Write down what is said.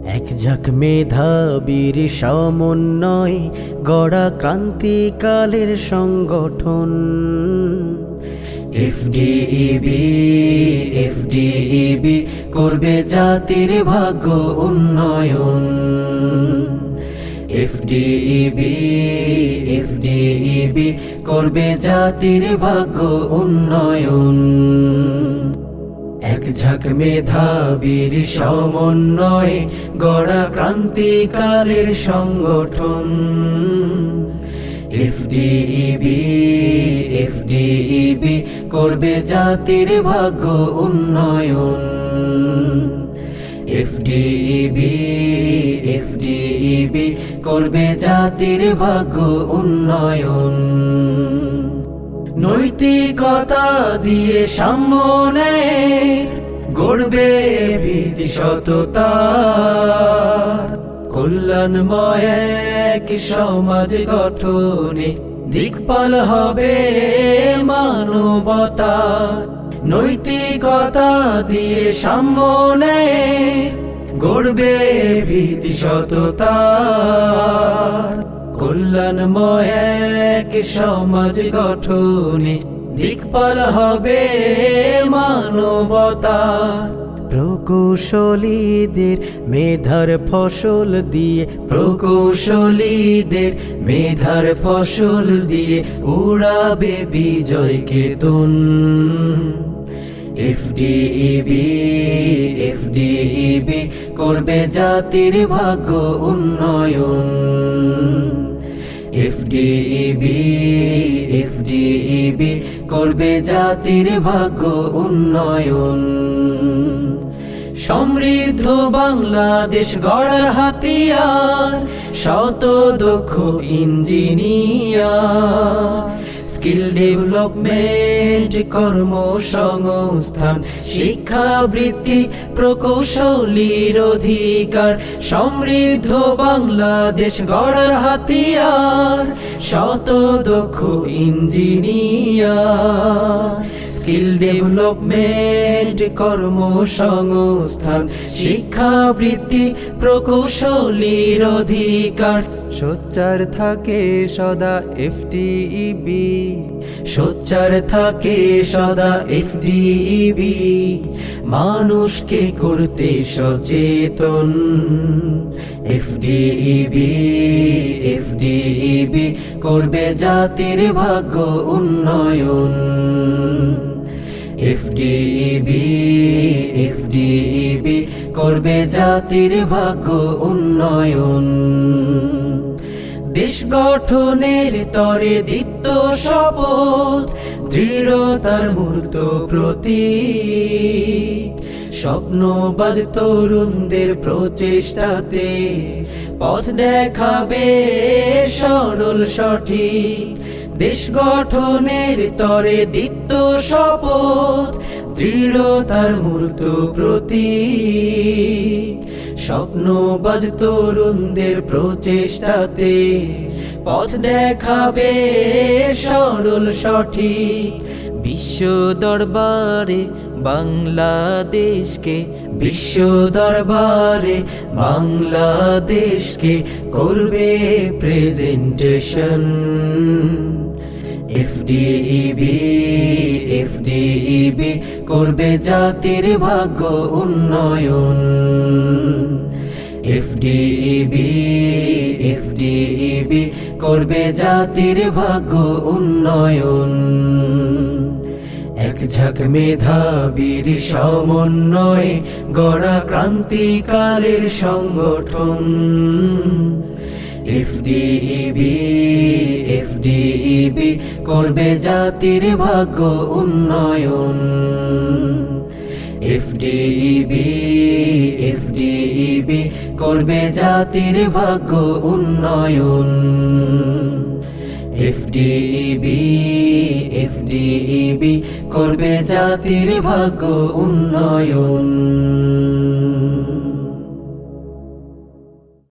এক ঝাঁক মেধাবীর সমন্বয় গড়া ক্রান্তিকালের সংগঠন এফডিইবি। এফডিইবি করবে জাতির ভাগ্য উন্নয়ন। এফডিইবি। এফডিইবি করবে জাতির ভাগ্য উন্নয়ন। এক ঝাঁক মেধাবীর সমন্বয়ে গড়া ক্রান্তিকালের সংগঠন এফডিইবি। এফডিইবি করবে জাতির ভাগ্য উন্নয়ন। এফডিইবি। এফডিইবি করবে জাতির ভাগ্য উন্নয়ন। নৈতিকতা দিয়ে সামনে গড়বে ভীতি সততা, কল্যাণময় এক সমাজ গঠনে দিকপাল হবে মানবতা। নৈতিকতা দিয়ে সামনে গড়বে ভীতি সততা, কল্যাণময় এক সমাজ গঠনে দিকপাল হবে মানবতা। প্রকৌশলীদের মেধার ফসল দিয়ে, প্রকৌশলীদের মেধার ফসল দিয়ে উড়াবে বিজয় কেতন এফডিইবি। এফডিইবি করবে জাতির ভাগ্য উন্নয়ন। এফডিইবি। এফডিইবি করবে জাতির ভাগ্য উন্নয়ন। সমৃদ্ধ বাংলাদেশ গড়ার হাতিয়ার শত দক্ষ ইঞ্জিনিয়ার, স্কিল ডেভেলপমেন্ট, কর্মসংস্থান, শিক্ষাবৃত্তি, প্রকৌশলীর অধিকার। সমৃদ্ধ বাংলাদেশ গড়ার হাতিয়ার শত দক্ষ ইঞ্জিনিয়ার, স্কিল ডেভেলপমেন্ট, কর্মসংস্থান, শিক্ষাবৃত্তি, প্রকৌশলীর অধিকার। সোচ্চার থাকে সদা এফডিইবি, সোচ্চার থাকে সদা এফডিইবি, মানুষকে করতে সচেতন এফডিইবি। এফডিইবি করবে জাতির ভাগ্য উন্নয়ন। এফডিইবি। এফডিইবি করবে জাতির ভাগ্য উন্নয়ন। দেশ গঠনের তরে দীপ্ত শপথ, দৃঢ়তার মূর্ত প্রতীক। স্বপ্নবাজ তরুণদের প্রচেষ্টাতে পথ দেখাবে সরল সঠিক। দেশ গঠনের তরে দীপ্ত শপথ, দৃঢ়তার মূর্ত প্রতীক। স্বপ্নবাজ তরুণদের প্রচেষ্টাতে পথ দেখাবে সরল সঠিক। বিশ্ব দরবারে বাংলাদেশকে, বিশ্ব দরবারে বাংলাদেশকে করবে প্রেজেন্টেশন এফডিইবি। এফডিইবি করবে জাতির ভাগ্য উন্নয়ন। এফডিইবি। এফডিইবি করবে জাতির ভাগ্য উন্নয়ন। এক ঝাঁক মেধাবীর সমন্বয়ে গড়া ক্রান্তিকালের সংগঠন এফডিইবি। এফডিইবি করবে জাতির ভাগ্য উন্নয়ন। এফডিইবি। এফডিইবি করবে জাতির ভাগ্য উন্নয়ন। এফডিইবি। এফডিইবি করবে জাতির ভাগ্য উন্নয়ন।